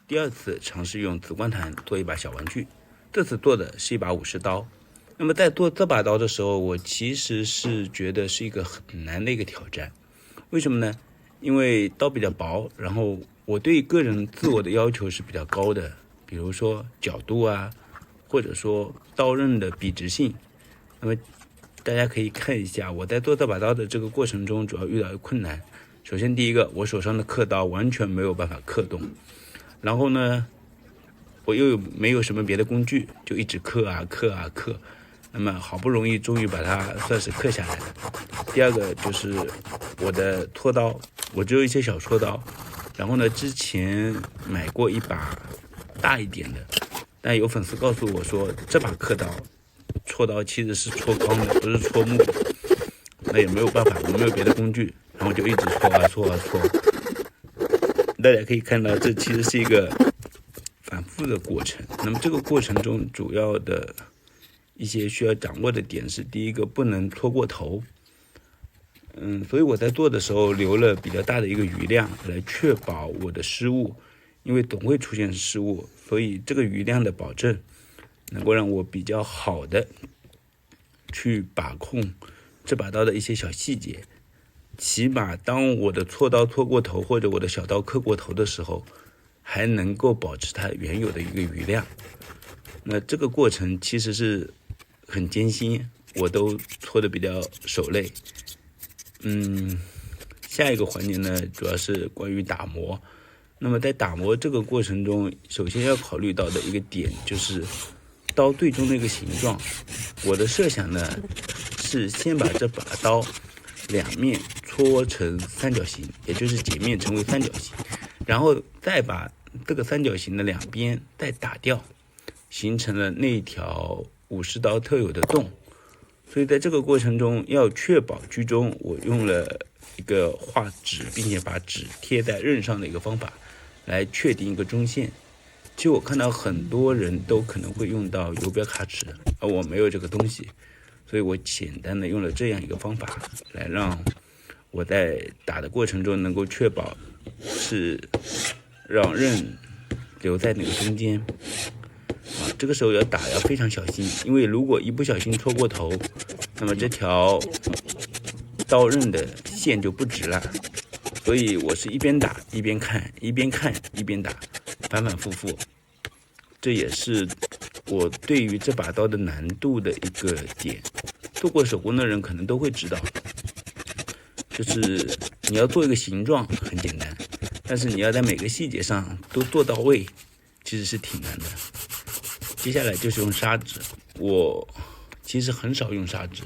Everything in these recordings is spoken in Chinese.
第二次尝试用紫光檀做一把小玩具，这次做的是一把武士刀。那么在做这把刀的时候，我其实是觉得是一个很难的一个挑战。为什么呢？因为刀比较薄，然后我对个人自我的要求是比较高的，比如说角度啊，或者说刀刃的笔直性。那么大家可以看一下我在做这把刀的这个过程中主要遇到的困难。首先第一个，我手上的刻刀完全没有办法刻动，然后呢我又没有什么别的工具，就一直刻啊刻啊刻，那么好不容易终于把它算是刻下来了。第二个就是我的锉刀，我只有一些小锉刀，然后呢之前买过一把大一点的，但有粉丝告诉我说这把刻刀锉刀其实是锉钢的，不是锉木的，那也没有办法，我没有别的工具，然后就一直锉啊锉啊锉。大家可以看到这其实是一个反复的过程。那么这个过程中主要的一些需要掌握的点是，第一个不能搓过头，所以我在做的时候留了比较大的一个余量来确保我的失误，因为总会出现失误，所以这个余量的保证能够让我比较好的去把控这把刀的一些小细节，起码当我的锉刀搓过头或者我的小刀刻过头的时候，还能够保持它原有的一个余量。那这个过程其实是很艰辛，我都搓得比较手累。下一个环节呢，主要是关于打磨。那么在打磨这个过程中，首先要考虑到的一个点就是刀最终的一个形状。我的设想呢是先把这把刀两面搓成三角形，也就是截面成为三角形，然后再把这个三角形的两边再打掉，形成了那条武士刀特有的洞。所以在这个过程中要确保居中，我用了一个画纸并且把纸贴在刃上的一个方法来确定一个中线。其实我看到很多人都可能会用到游标卡尺，而我没有这个东西，所以我简单的用了这样一个方法来让我在打的过程中能够确保是让刃留在那个中间。这个时候要非常小心，因为如果一不小心戳过头，那么这条刀刃的线就不直了。所以我是一边打一边看，一边看一边打，反反复复。这也是我对于这把刀的难度的一个点。做过手工的人可能都会知道，就是你要做一个形状很简单，但是你要在每个细节上都做到位，其实是挺难的。接下来就是用砂纸，我其实很少用砂纸，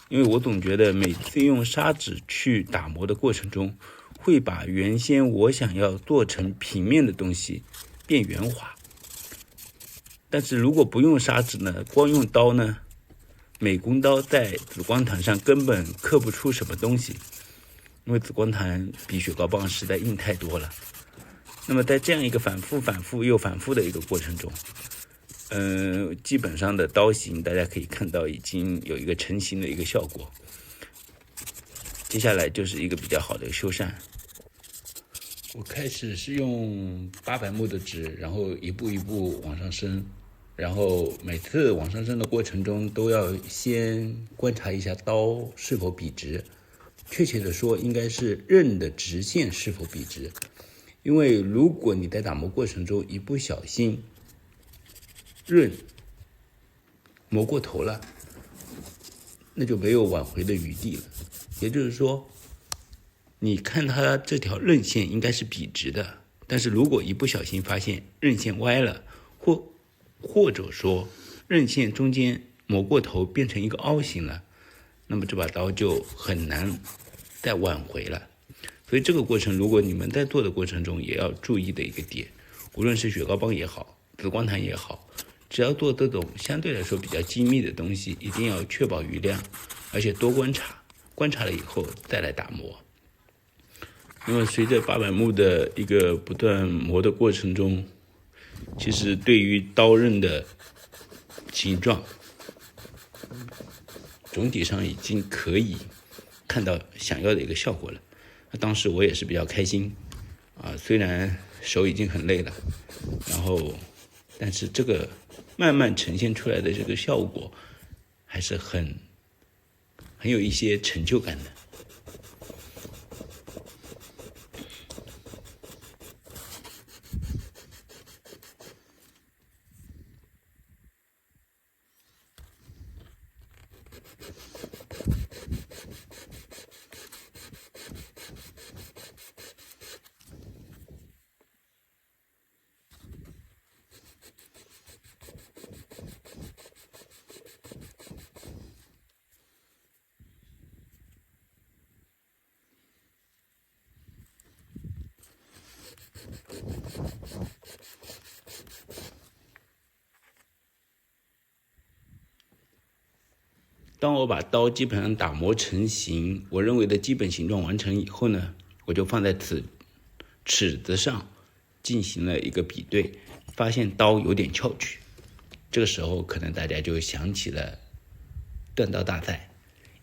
因为我总觉得每次用砂纸去打磨的过程中，会把原先我想要做成平面的东西变圆滑。但是如果不用砂纸呢，光用刀呢，美工刀在紫光檀上根本刻不出什么东西，因为紫光檀比雪糕棒实在硬太多了。那么在这样一个反复又反复的一个过程中，基本上的刀型大家可以看到已经有一个成型的一个效果。接下来就是一个比较好的修缮。我开始是用800目的纸，然后一步一步往上升，然后每次往上升的过程中都要先观察一下刀是否笔直，确切的说应该是刃的直线是否笔直。因为如果你在打磨过程中一不小心刃磨过头了，那就没有挽回的余地了。也就是说，你看它这条刃线应该是笔直的，但是如果一不小心发现刃线歪了，或者说刃线中间磨过头变成一个凹形了，那么这把刀就很难再挽回了。所以这个过程如果你们在做的过程中也要注意的一个点，无论是雪糕棒也好，紫光檀也好，只要做这种相对来说比较精密的东西，一定要确保余量，而且多观察，观察了以后再来打磨。那么随着800目的一个不断磨的过程中，其实对于刀刃的形状总体上已经可以看到想要的一个效果了。当时我也是比较开心虽然手已经很累了，然后但是这个慢慢呈现出来的这个效果还是很有一些成就感的。当我把刀基本上打磨成型，我认为的基本形状完成以后呢，我就放在尺子上进行了一个比对，发现刀有点翘曲。这个时候可能大家就想起了锻刀大赛，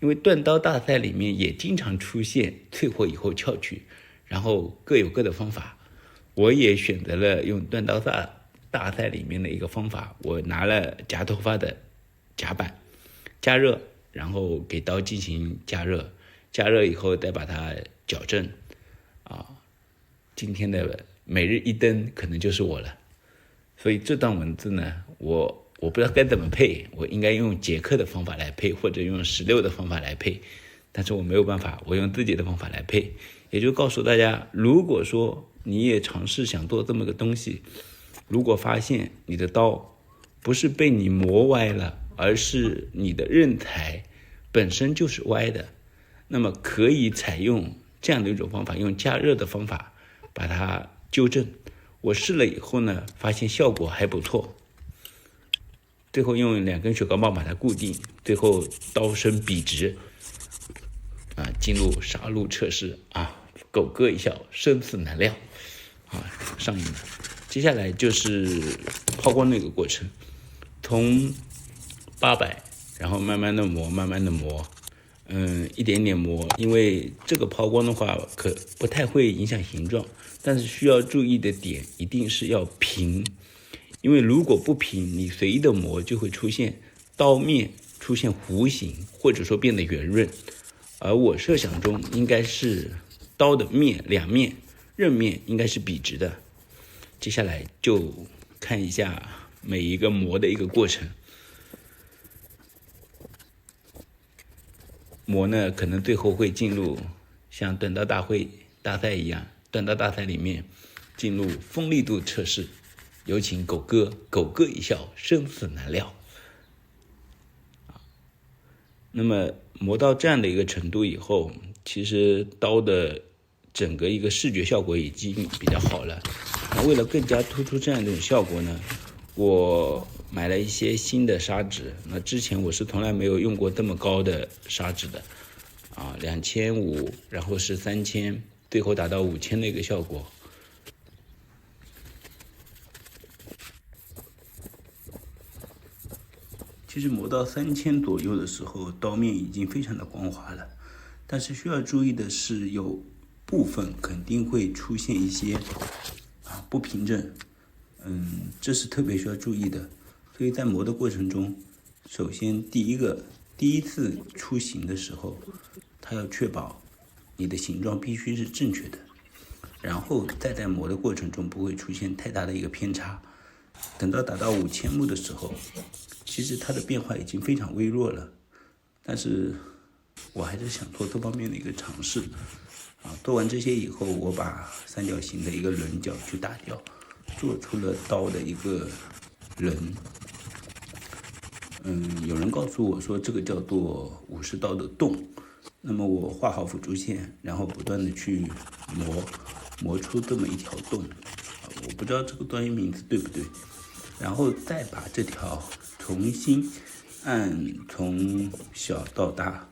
因为锻刀大赛里面也经常出现淬火以后翘曲，然后各有各的方法。我也选择了用锻刀大赛里面的一个方法，我拿了夹头发的夹板加热，然后给刀进行加热，加热以后再把它矫正。今天的每日一灯可能就是我了。所以这段文字呢，我不知道该怎么配，我应该用捷克的方法来配，或者用16的方法来配，但是我没有办法，我用自己的方法来配。也就告诉大家，如果说你也尝试想做这么个东西，如果发现你的刀不是被你磨歪了，而是你的刃材本身就是歪的，那么可以采用这样的一种方法，用加热的方法把它纠正。我试了以后呢，发现效果还不错。最后用2根雪糕棒把它固定，最后刀身笔直，进入杀戮测试狗哥一笑，生死难料上瘾了。接下来就是抛光那个过程，从800，然后慢慢的磨，一点点磨，因为这个抛光的话可不太会影响形状，但是需要注意的点一定是要平，因为如果不平，你随意的磨就会出现刀面出现弧形，或者说变得圆润，而我设想中应该是刀的两面刃面应该是笔直的。接下来就看一下每一个磨的一个过程。磨呢，可能最后会进入像锻刀大赛一样，锻刀大赛里面进入锋利度测试。有请狗哥一笑，生死难料。那么磨到这样的一个程度以后，其实刀的整个一个视觉效果已经比较好了。那为了更加突出这样一种效果呢，我买了一些新的砂纸。那之前我是从来没有用过这么高的砂纸的，2500，然后是3000，最后达到5000的一个效果。其实磨到3000左右的时候，刀面已经非常的光滑了，但是需要注意的是，有部分肯定会出现一些不平整，这是特别需要注意的。所以在磨的过程中，首先第一次出形的时候，它要确保你的形状必须是正确的，然后再在磨的过程中不会出现太大的一个偏差。等到达到5000目的时候，其实它的变化已经非常微弱了，但是我还是想做这方面的一个尝试。做完这些以后，我把三角形的一个棱角去打掉，做出了刀的一个棱。有人告诉我说这个叫做武士刀的洞。那么我画好辅助线，然后不断的去磨出这么一条洞。我不知道这个专业名字对不对，然后再把这条重新按从小到大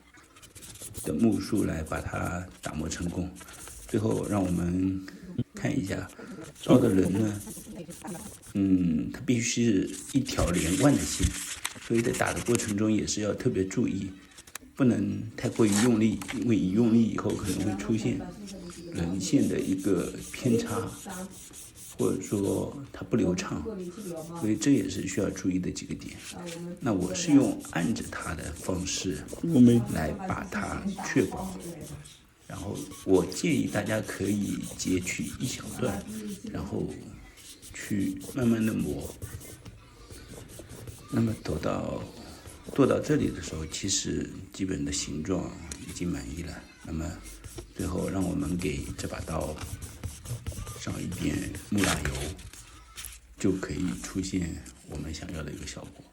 的目数来把它打磨成功。最后让我们看一下刀的棱呢，它必须是一条连贯的线，所以在打的过程中也是要特别注意，不能太过于用力，因为一用力以后可能会出现棱线的一个偏差。或者说它不流畅，所以这也是需要注意的几个点。那我是用按着它的方式来把它确保。然后我建议大家可以截取一小段，然后去慢慢的磨。那么做到这里的时候，其实基本的形状已经满意了。那么最后让我们给这把刀上一遍木蜡油，就可以出现我们想要的一个效果。